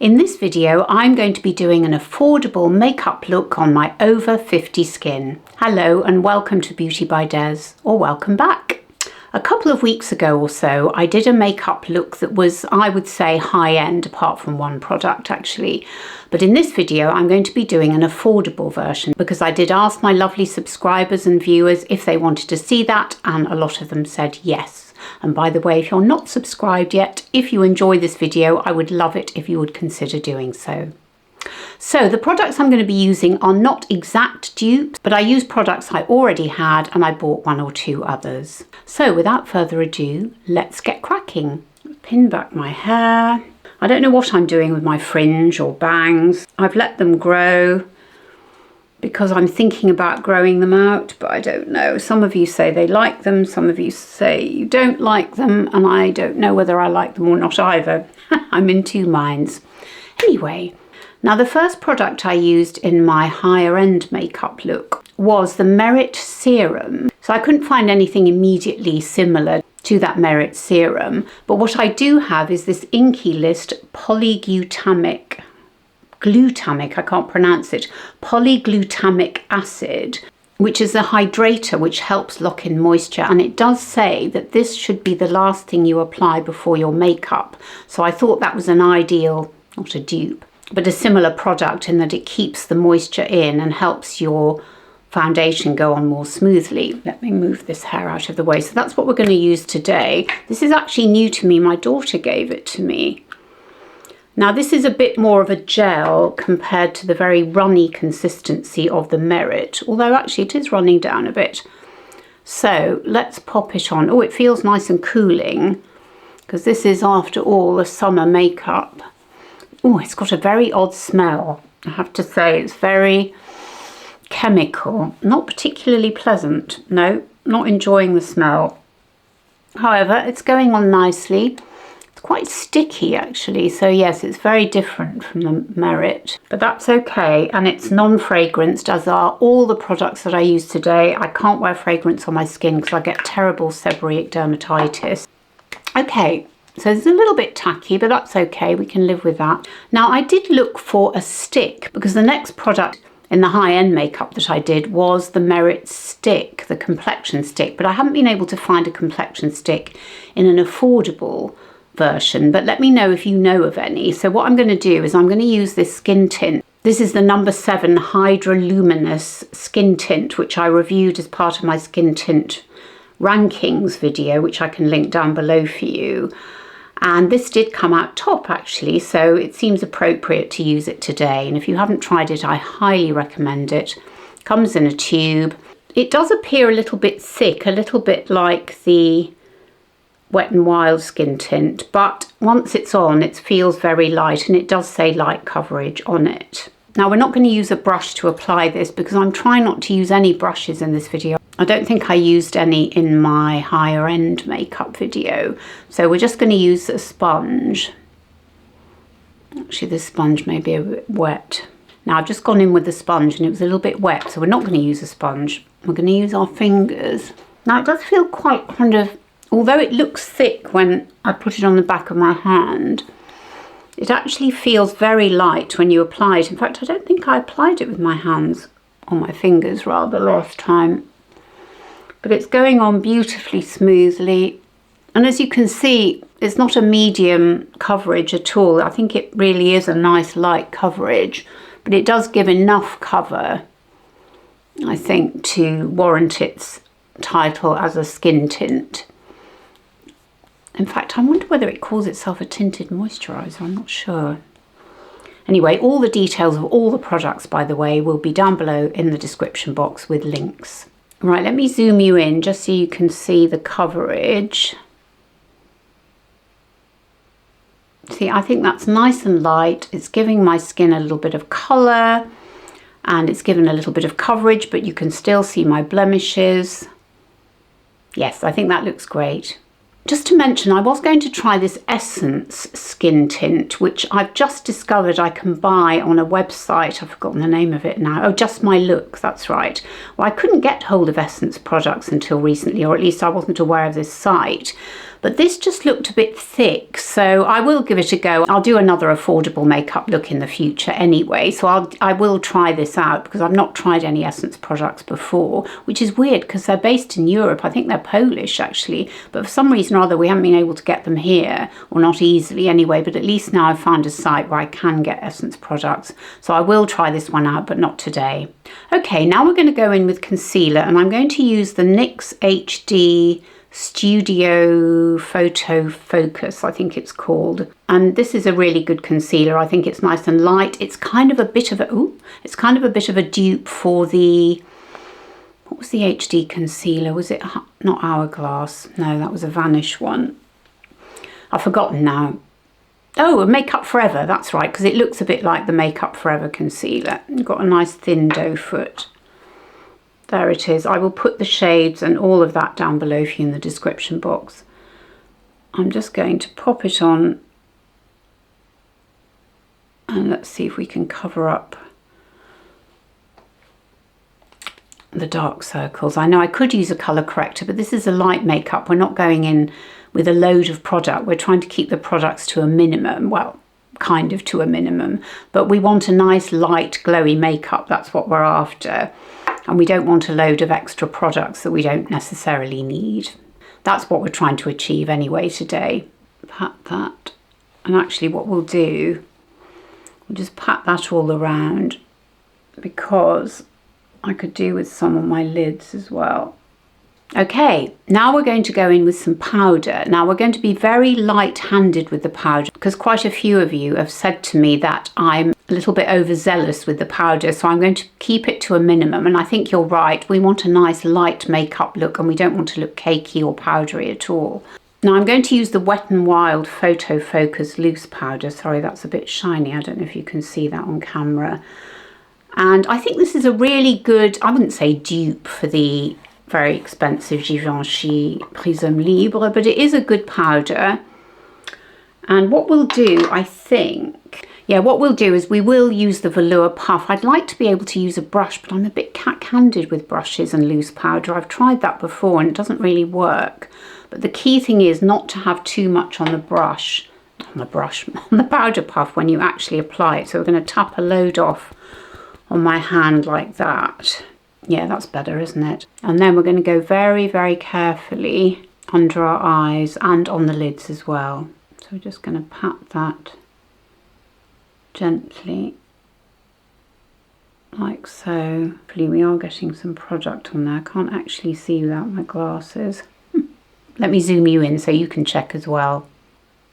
In this video, I'm going to be doing an affordable makeup look on my over 50 skin. Hello and welcome to Beauty by Des, or welcome back. A couple of weeks ago or so, I did a makeup look that was, I would say, high-end, apart from one product actually. But in this video, I'm going to be doing an affordable version because I did ask my lovely subscribers and viewers if they wanted to see that, and a lot of them said yes. And by the way, if you're not subscribed yet, if you enjoy this video, I would love it if you would consider doing so. So the products I'm going to be using are not exact dupes, but I used products I already had and I bought one or two others. So without further ado, let's get cracking. Pin back my hair. I don't know what I'm doing with my fringe or bangs. I've let them grow because I'm thinking about growing them out, but I don't know. Some of you say they like them, some of you say you don't like them, and I don't know whether I like them or not either. I'm in two minds. Anyway, now the first product I used in my higher end makeup look was the Merit Serum. So I couldn't find anything immediately similar to that Merit Serum, but what I do have is this Inkey List Polyglumatic, I can't pronounce it, polyglutamic acid, which is a hydrator which helps lock in moisture, and it does say that this should be the last thing you apply before your makeup. So I thought that was an ideal, not a dupe, but a similar product in that it keeps the moisture in and helps your foundation go on more smoothly. Let me move this hair out of the way. So that's what we're going to use today. This is actually new to me. My daughter gave it to me. Now this is a bit more of a gel compared to the very runny consistency of the Merit, although actually it is running down a bit. So let's pop it on. Oh, it feels nice and cooling because this is, after all, a summer makeup. Oh, it's got a very odd smell. I have to say, it's very chemical, not particularly pleasant. No, not enjoying the smell. However, it's going on nicely. Quite sticky actually, so yes, it's very different from the Merit, but that's okay, and it's non-fragranced, as are all the products that I use today. I can't wear fragrance on my skin because I get terrible seborrheic dermatitis. Okay, so it's a little bit tacky, but that's okay, we can live with that. Now I did look for a stick because the next product in the high-end makeup that I did was the Merit stick, the complexion stick, but I haven't been able to find a complexion stick in an affordable version, but let me know if you know of any. So what I'm going to do is I'm going to use this skin tint. This is the number 7 Hydraluminous skin tint, which I reviewed as part of my skin tint rankings video, which I can link down below for you. And this did come out top actually, so it seems appropriate to use it today. And if you haven't tried it, I highly recommend it. Comes in a tube. It does appear a little bit thick, a little bit like the Wet n Wild skin tint, but once it's on, it feels very light, and it does say light coverage on it. Now we're not going to use a brush to apply this because I'm trying not to use any brushes in this video. I don't think I used any in my higher end makeup video, so we're just going to use a sponge. Actually, this sponge may be a bit wet. Now I've just gone in with the sponge and it was a little bit wet, so we're not going to use a sponge. We're going to use our fingers. Now it does feel quite kind of, although it looks thick when I put it on the back of my hand, it actually feels very light when you apply it. In fact, I don't think I applied it with my hands, or my fingers rather, last time. But it's going on beautifully smoothly. And as you can see, it's not a medium coverage at all. I think it really is a nice light coverage, but it does give enough cover, I think, to warrant its title as a skin tint. In fact, I wonder whether it calls itself a tinted moisturiser, I'm not sure. Anyway, all the details of all the products, by the way, will be down below in the description box with links. Right, let me zoom you in just so you can see the coverage. See, I think that's nice and light. It's giving my skin a little bit of colour, and it's given a little bit of coverage, but you can still see my blemishes. Yes, I think that looks great. Just to mention, I was going to try this Essence skin tint, which I've just discovered I can buy on a website. I've forgotten the name of it now. Oh, Just My Look, that's right. Well, I couldn't get hold of Essence products until recently, or at least I wasn't aware of this site. But this just looked a bit thick, so I will give it a go. I'll do another affordable makeup look in the future anyway, so I will try this out because I've not tried any Essence products before, which is weird because they're based in Europe. I think they're Polish actually, but for some reason or other we haven't been able to get them here, or not easily anyway, but at least now I've found a site where I can get Essence products. So I will try this one out, but not today. Okay, now we're going to go in with concealer, and I'm going to use the NYX HD Studio Photofocus, I think it's called. And this is a really good concealer. I think it's nice and light. It's kind of a bit of a dupe for the, what was the HD concealer? Was it not Hourglass? No, that was a Vanish one. I've forgotten now. Oh, Makeup Forever, that's right, because it looks a bit like the Makeup Forever concealer. You've got a nice thin doe foot. There it is. I will put the shades and all of that down below for you in the description box. I'm just going to pop it on, and let's see if we can cover up the dark circles. I know I could use a colour corrector, but this is a light makeup. We're not going in with a load of product. We're trying to keep the products to a minimum. Well, kind of to a minimum, but we want a nice light glowy makeup. That's what we're after. And we don't want a load of extra products that we don't necessarily need. That's what we're trying to achieve anyway today. Pat that. And actually what we'll do, we'll just pat that all around, because I could do with some on my lids as well. Okay, now we're going to go in with some powder. Now we're going to be very light-handed with the powder, because quite a few of you have said to me that I'm a little bit overzealous with the powder, so I'm going to keep it to a minimum. And I think you're right. We want a nice light makeup look, and we don't want to look cakey or powdery at all. Now I'm going to use the Wet n Wild Photofocus loose powder. Sorry, that's a bit shiny. I don't know if you can see that on camera. And I think this is a really good, I wouldn't say dupe for the very expensive Givenchy Prisme Libre, but it is a good powder. And what we'll do, I think, what we'll do is we will use the velour puff. I'd like to be able to use a brush, but I'm a bit cat-handed with brushes and loose powder. I've tried that before and it doesn't really work. But the key thing is not to have too much on the brush, on the powder puff when you actually apply it. So we're going to tap a load off on my hand like that. Yeah, that's better, isn't it? And then we're going to go very, very carefully under our eyes and on the lids as well. So we're just going to pat that gently, like so. Hopefully we are getting some product on there. I can't actually see without my glasses. Let me zoom you in so you can check as well.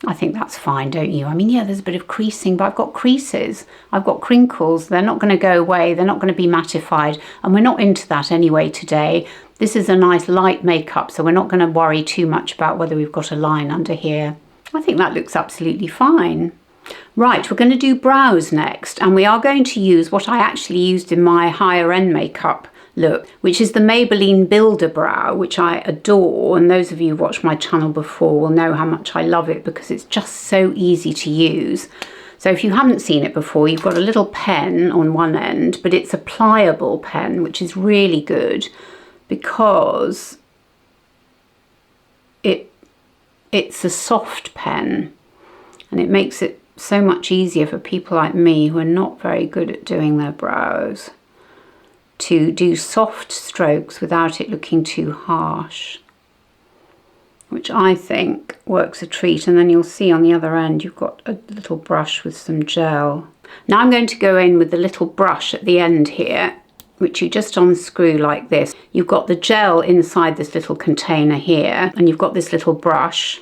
I think that's fine, don't you? I mean, yeah, there's a bit of creasing, but I've got creases. I've got crinkles. They're not going to go away. They're not going to be mattified. And we're not into that anyway today. This is a nice light makeup, so we're not going to worry too much about whether we've got a line under here. I think that looks absolutely fine. Right, we're going to do brows next. And we are going to use what I actually used in my higher end makeup look, which is the Maybelline Build brow, which I adore, and those of you who've watched my channel before will know how much I love it because it's just so easy to use. So if you haven't seen it before, you've got a little pen on one end, but it's a pliable pen, which is really good because it's a soft pen, and it makes it so much easier for people like me who are not very good at doing their brows to do soft strokes without it looking too harsh, which I think works a treat. And then you'll see on the other end you've got a little brush with some gel. Now I'm going to go in with the little brush at the end here, which you just unscrew like this. You've got the gel inside this little container here, and you've got this little brush,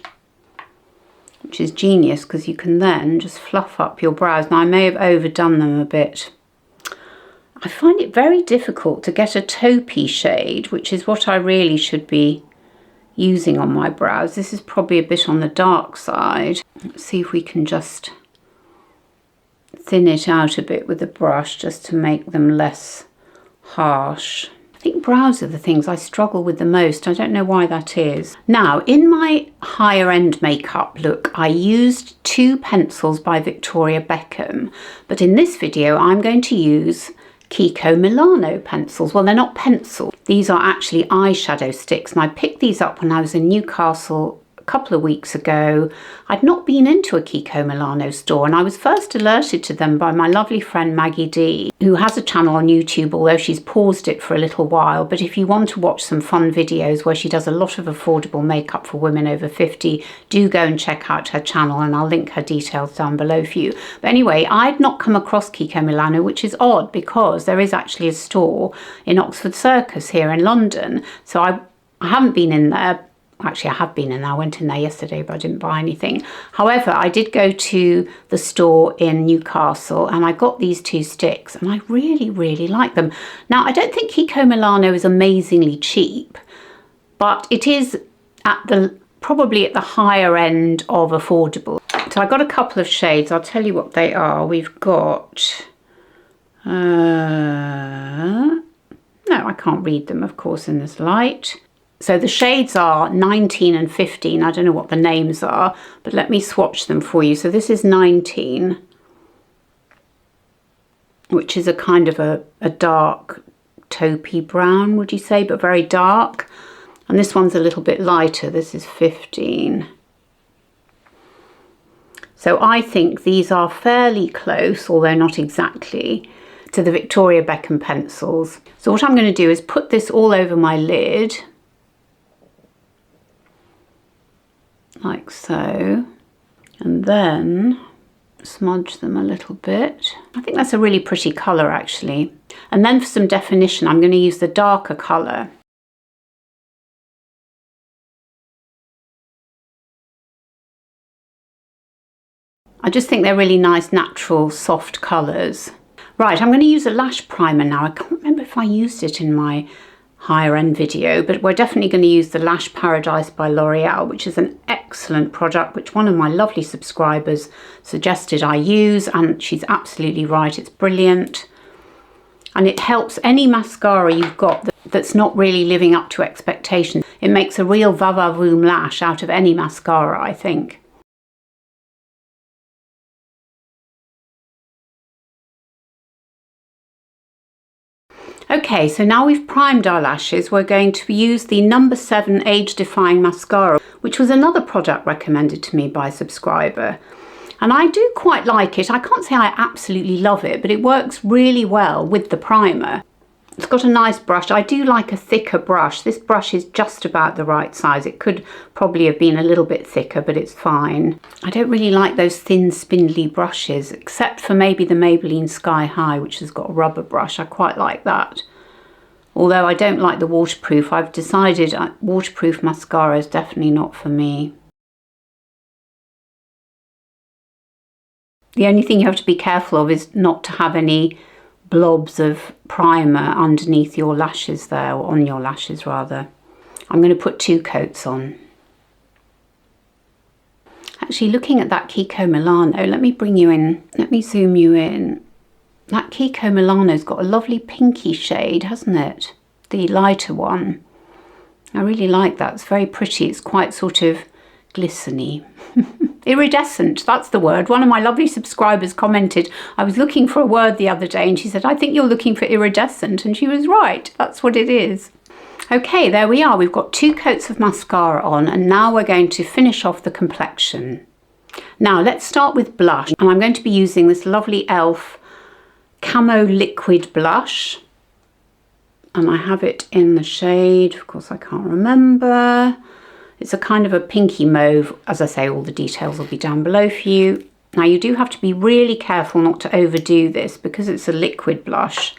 which is genius because you can then just fluff up your brows. Now I may have overdone them a bit. I find it very difficult to get a taupey shade, which is what I really should be using on my brows. This is probably a bit on the dark side. Let's see if we can just thin it out a bit with the brush just to make them less harsh. I think brows are the things I struggle with the most. I don't know why that is. Now, in my higher end makeup look, I used 2 pencils by Victoria Beckham, but in this video I'm going to use Kiko Milano pencils. Well, they're not pencils. These are actually eyeshadow sticks, and I picked these up when I was in Newcastle couple of weeks ago. I'd not been into a Kiko Milano store, and I was first alerted to them by my lovely friend Maggie D, who has a channel on YouTube, although she's paused it for a little while. But if you want to watch some fun videos where she does a lot of affordable makeup for women over 50, do go and check out her channel, and I'll link her details down below for you. But anyway, I'd not come across Kiko Milano, which is odd because there is actually a store in Oxford Circus here in London. So I haven't been in there. Actually, I have been in there. I went in there yesterday, but I didn't buy anything. However, I did go to the store in Newcastle and I got these two sticks and I really, really like them. Now, I don't think Kiko Milano is amazingly cheap, but it is probably at the higher end of affordable. So I got a couple of shades. I'll tell you what they are. We've got... no, I can't read them, of course, in this light. So the shades are 19 and 15. I don't know what the names are, but let me swatch them for you. So this is 19, which is a kind of a dark taupey brown, would you say, but very dark. And this one's a little bit lighter. This is 15. So I think these are fairly close, although not exactly, to the Victoria Beckham pencils. So what I'm going to do is put this all over my lid, like so, and then smudge them a little bit. I think that's a really pretty colour actually. And then for some definition, I'm going to use the darker colour. I just think they're really nice, natural, soft colours. Right, I'm going to use a lash primer now. I can't remember if I used it in my higher end video, but we're definitely going to use the Lash Paradise by L'Oreal, which is an excellent product, which one of my lovely subscribers suggested I use, and she's absolutely right. It's brilliant. And it helps any mascara you've got that's not really living up to expectations. It makes a real va-va-voom lash out of any mascara, I think. Okay, so now we've primed our lashes, we're going to use the No. 7 Age Defying Mascara, which was another product recommended to me by a subscriber. And I do quite like it. I can't say I absolutely love it, but it works really well with the primer. It's got a nice brush. I do like a thicker brush. This brush is just about the right size. It could probably have been a little bit thicker, but it's fine. I don't really like those thin, spindly brushes, except for maybe the Maybelline Sky High, which has got a rubber brush. I quite like that. Although I don't like the waterproof. I've decided waterproof mascara is definitely not for me. The only thing you have to be careful of is not to have any blobs of primer underneath your lashes there, or on your lashes rather. I'm going to put 2 coats on. Actually, looking at that Kiko Milano, let me bring you in, let me zoom you in. That Kiko Milano's got a lovely pinky shade, hasn't it? The lighter one. I really like that. It's very pretty. It's quite sort of glistening. Iridescent, that's the word. One of my lovely subscribers commented, I was looking for a word the other day and she said, I think you're looking for iridescent, and she was right. That's what it is. Okay, there we are. We've got 2 coats of mascara on, and now we're going to finish off the complexion. Now let's start with blush, and I'm going to be using this lovely e.l.f. Camo liquid blush, and I have it in the shade, of course I can't remember. It's a kind of a pinky mauve. As I say, all the details will be down below for you. Now you do have to be really careful not to overdo this because it's a liquid blush.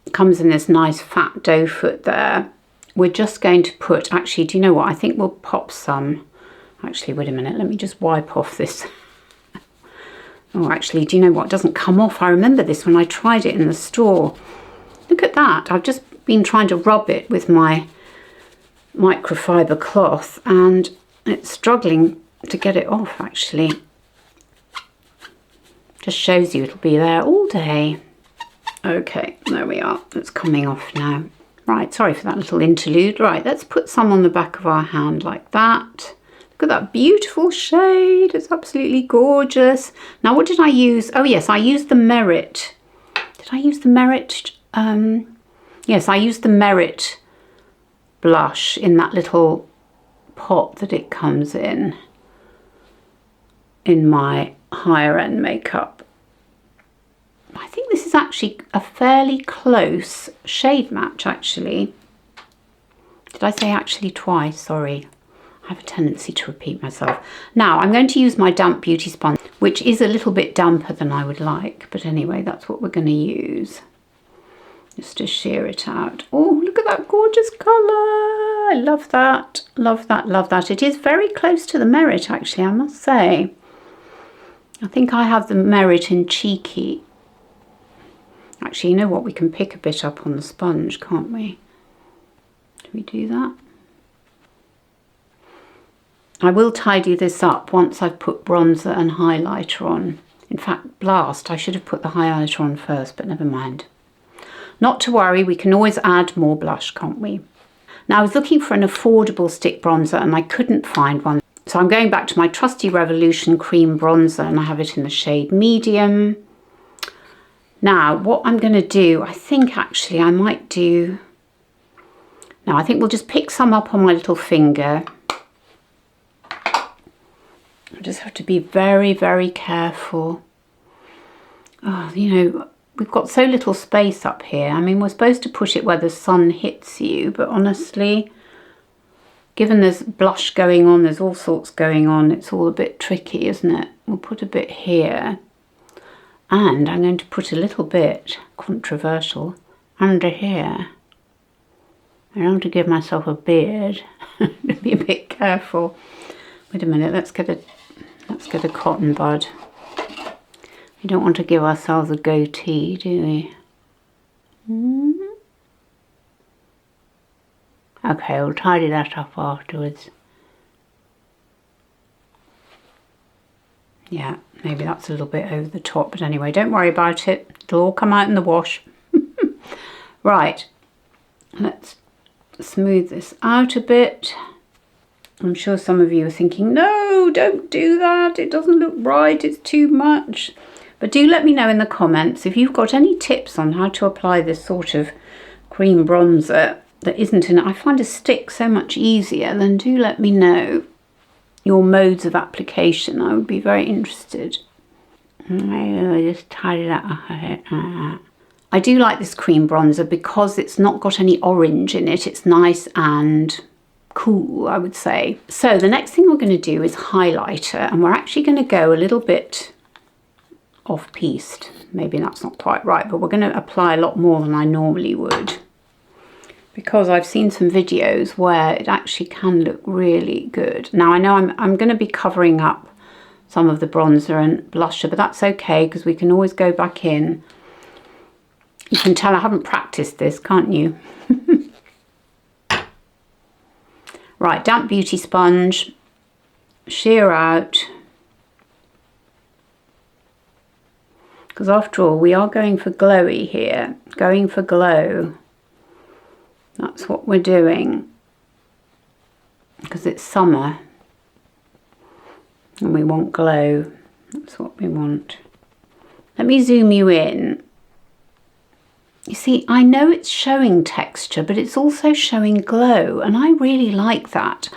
It comes in this nice fat doe foot there. We're just going to put, actually, do you know what? I think we'll pop some. Actually, wait a minute. Let me just wipe off this. Oh, actually, do you know what? It doesn't come off. I remember this when I tried it in the store. Look at that. I've just been trying to rub it with my microfiber cloth and it's struggling to get it off actually. Just shows you it'll be there all day. Okay, there we are. It's coming off now. Right, sorry for that little interlude. Right, let's put some on the back of our hand like that. Look at that beautiful shade. It's absolutely gorgeous. Now, what did I use? Oh yes, I used the Merit. Did I use the Merit? Yes, I used the Merit blush in that little pot that it comes in my higher end makeup. I think this is actually a fairly close shade match, actually. Did I say actually twice? Sorry. I have a tendency to repeat myself. Now I'm going to use my damp beauty sponge, which is a little bit damper than I would like, but anyway, that's what we're going to use, just to sheer it out. Oh, look at that gorgeous colour. I love that, love that, love that. It is very close to the Merit, actually, I must say. I think I have the Merit in Cheeky. Actually, you know what, we can pick a bit up on the sponge, can't we? Do we do that? I will tidy this up once I've put bronzer and highlighter on. In fact, last, I should have put the highlighter on first, but never mind. Not to worry, we can always add more blush, can't we? Now, I was looking for an affordable stick bronzer and I couldn't find one. So I'm going back to my trusty Revolution cream bronzer, and I have it in the shade medium. Now, what I'm going to do, I think actually I might do... Now, I think we'll just pick some up on my little finger. I just have to be very, very careful. Oh, you know, we've got so little space up here. I mean, we're supposed to put it where the sun hits you, but honestly, given there's blush going on, there's all sorts going on, it's all a bit tricky, isn't it? We'll put a bit here. And I'm going to put a little bit, controversial, under here. I don't want to give myself a beard. Be a bit careful. Wait a minute, let's get a cotton bud. We don't want to give ourselves a goatee, do we? Okay, we'll tidy that up afterwards. Yeah, maybe that's a little bit over the top, but anyway, don't worry about it. It'll all come out in the wash. Right, let's smooth this out a bit. I'm sure some of you are thinking, no, don't do that. It doesn't look right. It's too much. But do let me know in the comments if you've got any tips on how to apply this sort of cream bronzer that isn't in it. I find a stick so much easier. Then do let me know your modes of application. I would be very interested. Maybe I'll just tidy that up a bit. I do like this cream bronzer because it's not got any orange in it. It's nice and cool, I would say. So the next thing we're going to do is highlighter, and we're actually going to go a little bit off-piste. Maybe that's not quite right, but we're going to apply a lot more than I normally would, because I've seen some videos where it actually can look really good. Now I know I'm going to be covering up some of the bronzer and blusher, but that's okay because we can always go back in. You can tell I haven't practiced this, can't you? Right, damp beauty sponge, sheer out. Because after all, we are going for glowy here, going for glow. That's what we're doing. Because it's summer and we want glow. That's what we want. Let me zoom you in. You see, I know it's showing texture, but it's also showing glow, and I really like that.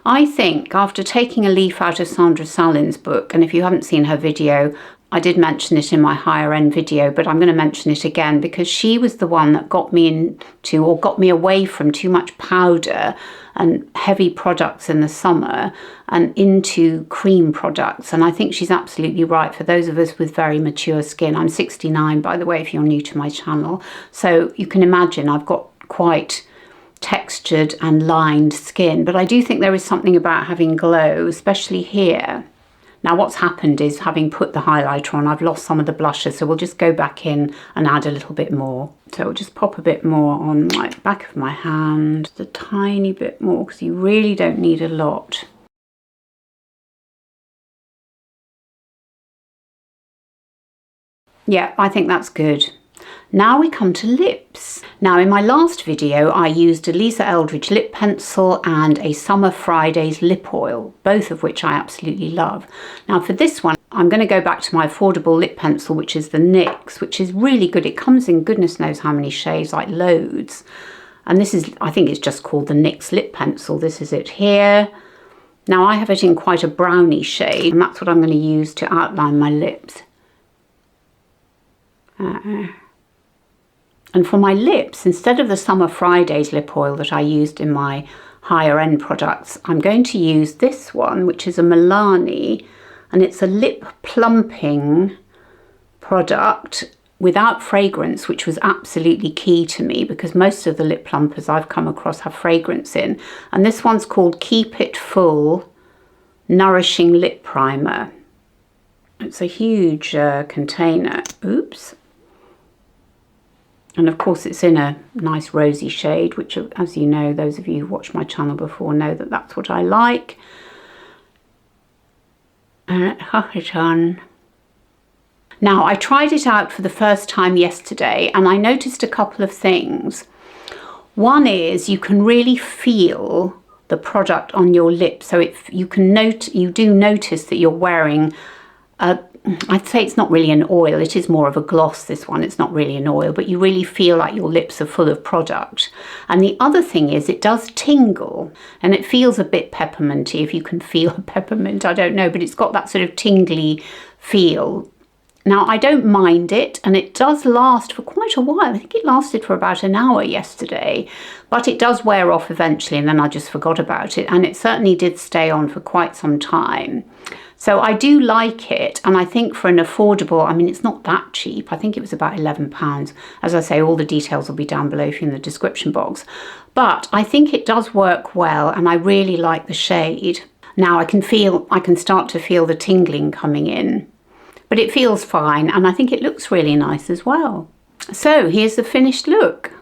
I think after taking a leaf out of Sandra Salin's book, and if you haven't seen her video, I did mention it in my higher end video, but I'm going to mention it again because she was the one that got me into, or got me away from too much powder and heavy products in the summer and into cream products. And I think she's absolutely right for those of us with very mature skin. I'm 69, by the way, if you're new to my channel. So you can imagine I've got quite textured and lined skin, but I do think there is something about having glow, especially here. Now what's happened is, having put the highlighter on, I've lost some of the blusher, so we'll just go back in and add a little bit more. So we'll just pop a bit more on my back of my hand, just a tiny bit more, because you really don't need a lot. Yeah, I think that's good. Now we come to lips. Now in my last video I used a Lisa Eldridge lip pencil and a Summer Fridays lip oil, both of which I absolutely love. Now for this one I'm going to go back to my affordable lip pencil, which is the NYX, which is really good. It comes in goodness knows how many shades, like loads. And this is, I think it's just called the NYX lip pencil. This is it here. Now I have it in quite a browny shade, and that's what I'm going to use to outline my lips. And for my lips, instead of the Summer Fridays lip oil that I used in my higher end products, I'm going to use this one, which is a Milano, and it's a lip plumping product without fragrance, which was absolutely key to me because most of the lip plumpers I've come across have fragrance in. And this one's called Keep It Full Nourishing Lip Primer. It's a huge container. Oops. And of course it's in a nice rosy shade, which, as you know, those of you who've watched my channel before know that that's what I like. And have it on. Now, I tried it out for the first time yesterday and I noticed a couple of things. One is you can really feel the product on your lips. So you do notice that you're wearing I'd say it's not really an oil, it is more of a gloss, this one. It's not really an oil, but you really feel like your lips are full of product. And the other thing is it does tingle, and it feels a bit pepperminty, if you can feel peppermint, I don't know, but it's got that sort of tingly feel. Now, I don't mind it, and it does last for quite a while. I think it lasted for about an hour yesterday, but it does wear off eventually, and then I just forgot about it, and it certainly did stay on for quite some time. So I do like it, and I think for an affordable, I mean, it's not that cheap. I think it was about £11. As I say, all the details will be down below if you're in the description box. But I think it does work well, and I really like the shade. Now I can start to feel the tingling coming in, but it feels fine, and I think it looks really nice as well. So here's the finished look.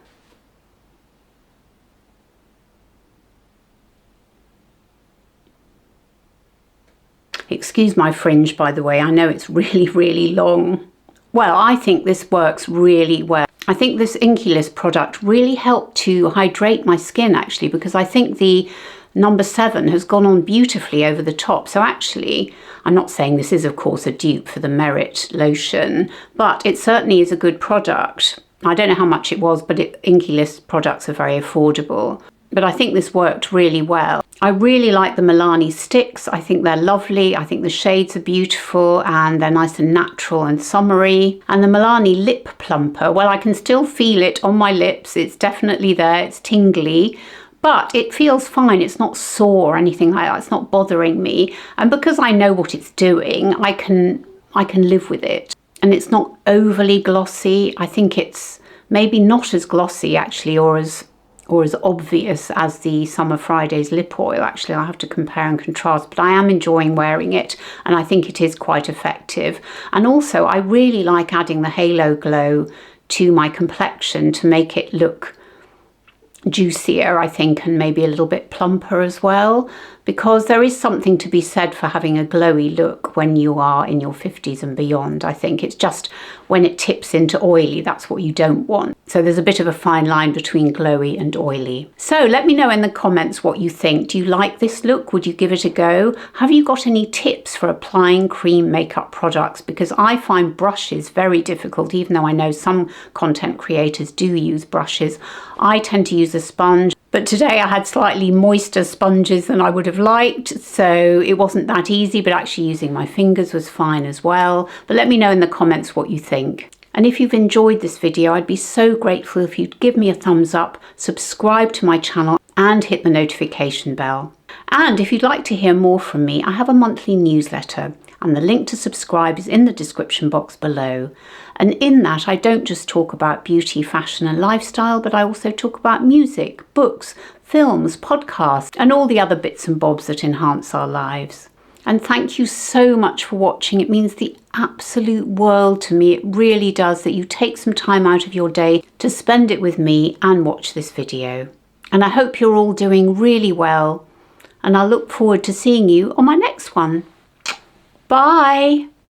Excuse my fringe, by the way. I know it's really, really long. Well, I think this works really well. I think this Inkey product really helped to hydrate my skin, actually, because I think the number 7 has gone on beautifully over the top. So actually, I'm not saying this is, of course, a dupe for the Merit lotion, but it certainly is a good product. I don't know how much it was, but Inkey products are very affordable. But I think this worked really well. I really like the Milano sticks. I think they're lovely. I think the shades are beautiful and they're nice and natural and summery. And the Milano lip plumper, well, I can still feel it on my lips. It's definitely there. It's tingly, but it feels fine. It's not sore or anything like that. It's not bothering me. And because I know what it's doing, I can live with it. And it's not overly glossy. I think it's maybe not as glossy actually, or as obvious as the Summer Fridays lip oil. Actually, I have to compare and contrast, but I am enjoying wearing it and I think it is quite effective. And also I really like adding the halo glow to my complexion to make it look juicier, I think, and maybe a little bit plumper as well, because there is something to be said for having a glowy look when you are in your 50s and beyond. I think it's just when it tips into oily, that's what you don't want. So there's a bit of a fine line between glowy and oily. So let me know in the comments what you think. Do you like this look? Would you give it a go? Have you got any tips for applying cream makeup products? Because I find brushes very difficult, even though I know some content creators do use brushes. I tend to use a sponge, but today I had slightly moister sponges than I would have liked, so it wasn't that easy, but actually using my fingers was fine as well. But let me know in the comments what you think. And if you've enjoyed this video, I'd be so grateful if you'd give me a thumbs up, subscribe to my channel and hit the notification bell. And if you'd like to hear more from me, I have a monthly newsletter, and the link to subscribe is in the description box below. And in that, I don't just talk about beauty, fashion and lifestyle, but I also talk about music, books, films, podcasts, and all the other bits and bobs that enhance our lives. And thank you so much for watching. It means the absolute world to me. It really does, that you take some time out of your day to spend it with me and watch this video. And I hope you're all doing really well, and I look forward to seeing you on my next one. Bye!